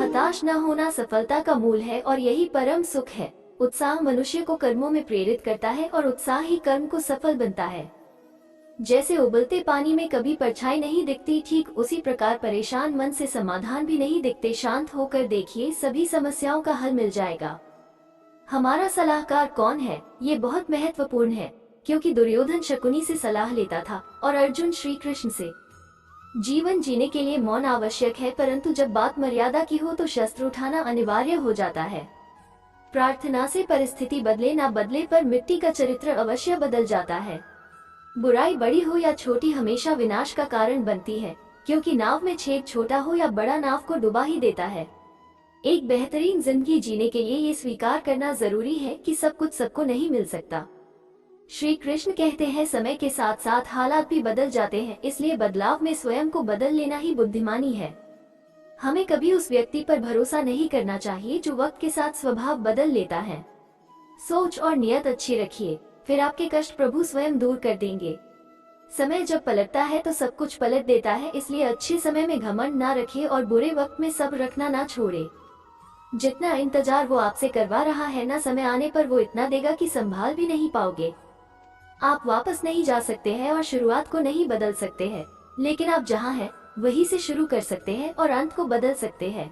हताश न होना सफलता का मूल है और यही परम सुख है। उत्साह मनुष्य को कर्मों में प्रेरित करता है और उत्साह ही कर्म को सफल बनता है। जैसे उबलते पानी में कभी परछाई नहीं दिखती, ठीक उसी प्रकार परेशान मन से समाधान भी नहीं दिखते। शांत होकर देखिए, सभी समस्याओं का हल मिल जाएगा। हमारा सलाहकार कौन है, ये बहुत महत्वपूर्ण है, क्योंकि दुर्योधन शकुनी से सलाह लेता था और अर्जुन श्री कृष्ण से। जीवन जीने के लिए मौन आवश्यक है, परंतु जब बात मर्यादा की हो तो शस्त्र उठाना अनिवार्य हो जाता है। प्रार्थना से परिस्थिति बदले ना बदले, पर मिट्टी का चरित्र अवश्य बदल जाता है। बुराई बड़ी हो या छोटी हमेशा विनाश का कारण बनती है, क्योंकि नाव में छेद छोटा हो या बड़ा नाव को डुबा ही देता है। एक बेहतरीन जिंदगी जीने के लिए ये स्वीकार करना जरूरी है कि सब कुछ सबको नहीं मिल सकता। श्री कृष्ण कहते हैं, समय के साथ साथ हालात भी बदल जाते हैं, इसलिए बदलाव में स्वयं को बदल लेना ही बुद्धिमानी है। हमें कभी उस व्यक्ति पर भरोसा नहीं करना चाहिए जो वक्त के साथ स्वभाव बदल लेता है। सोच और नियत अच्छी रखिए, फिर आपके कष्ट प्रभु स्वयं दूर कर देंगे। समय जब पलटता है तो सब कुछ पलट देता है, इसलिए अच्छे समय में घमंड ना रखिए और बुरे वक्त में सब रखना ना छोड़े। जितना इंतजार वो आपसे करवा रहा है ना, समय आने पर वो इतना देगा कि संभाल भी नहीं पाओगे। आप वापस नहीं जा सकते हैं और शुरुआत को नहीं बदल सकते हैं, लेकिन आप जहां हैं वहीं से शुरू कर सकते हैं और अंत को बदल सकते हैं।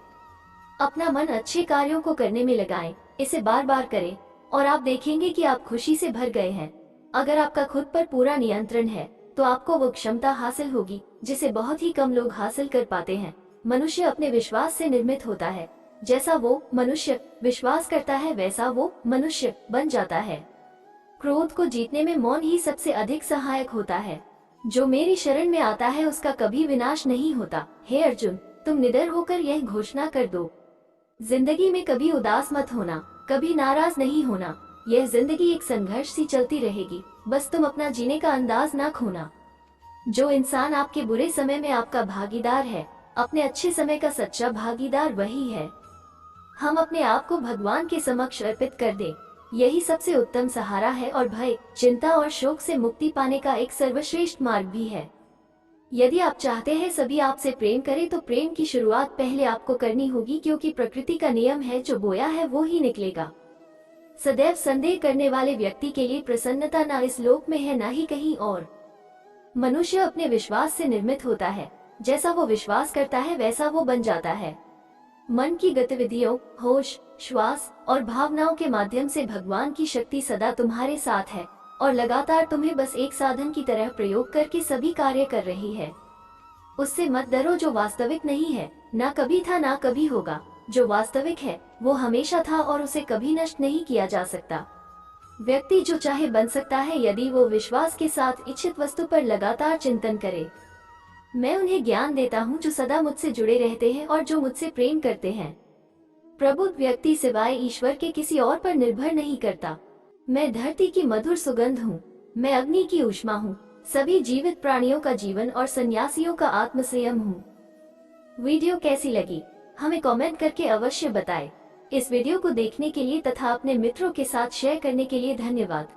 अपना मन अच्छे कार्यों को करने में लगाएं, इसे बार बार करें और आप देखेंगे कि आप खुशी से भर गए हैं। अगर आपका खुद पर पूरा नियंत्रण है तो आपको वो क्षमता हासिल होगी जिसे बहुत ही कम लोग हासिल कर पाते हैं। मनुष्य अपने विश्वास से निर्मित होता है। जैसा वो मनुष्य विश्वास करता है वैसा वो मनुष्य बन जाता है। क्रोध को जीतने में मौन ही सबसे अधिक सहायक होता है। जो मेरी शरण में आता है उसका कभी विनाश नहीं होता। हे अर्जुन, तुम निडर होकर यह घोषणा कर दो, जिंदगी में कभी उदास मत होना, कभी नाराज नहीं होना। यह जिंदगी एक संघर्ष सी चलती रहेगी, बस तुम अपना जीने का अंदाज ना खोना। जो इंसान आपके बुरे समय में आपका भागीदार है, अपने अच्छे समय का सच्चा भागीदार वही है। हम अपने आप को भगवान के समक्ष अर्पित कर दें, यही सबसे उत्तम सहारा है और भय, चिंता और शोक से मुक्ति पाने का एक सर्वश्रेष्ठ मार्ग भी है। यदि आप चाहते हैं सभी आपसे प्रेम करें तो प्रेम की शुरुआत पहले आपको करनी होगी, क्योंकि प्रकृति का नियम है, जो बोया है वो ही निकलेगा। सदैव संदेह करने वाले व्यक्ति के लिए प्रसन्नता ना इस लोक में है ना ही कहीं और। मनुष्य अपने विश्वास से निर्मित होता है, जैसा वो विश्वास करता है वैसा वो बन जाता है। मन की गतिविधियों, होश, श्वास और भावनाओं के माध्यम से भगवान की शक्ति सदा तुम्हारे साथ है और लगातार तुम्हें बस एक साधन की तरह प्रयोग करके सभी कार्य कर रही है। उससे मत डरो जो वास्तविक नहीं है, ना कभी था ना कभी होगा। जो वास्तविक है वो हमेशा था और उसे कभी नष्ट नहीं किया जा सकता। व्यक्ति जो चाहे बन सकता है यदि वो विश्वास के साथ इच्छित वस्तु पर लगातार चिंतन करे। मैं उन्हें ज्ञान देता हूँ जो सदा मुझसे जुड़े रहते हैं और जो मुझसे प्रेम करते हैं। प्रबुद्ध व्यक्ति सिवाय ईश्वर के किसी और पर निर्भर नहीं करता। मैं धरती की मधुर सुगंध हूँ, मैं अग्नि की ऊष्मा हूँ, सभी जीवित प्राणियों का जीवन और सन्यासियों का आत्मसंयम हूँ। वीडियो कैसी लगी हमें कमेंट करके अवश्य बताएं। इस वीडियो को देखने के लिए तथा अपने मित्रों के साथ शेयर करने के लिए धन्यवाद।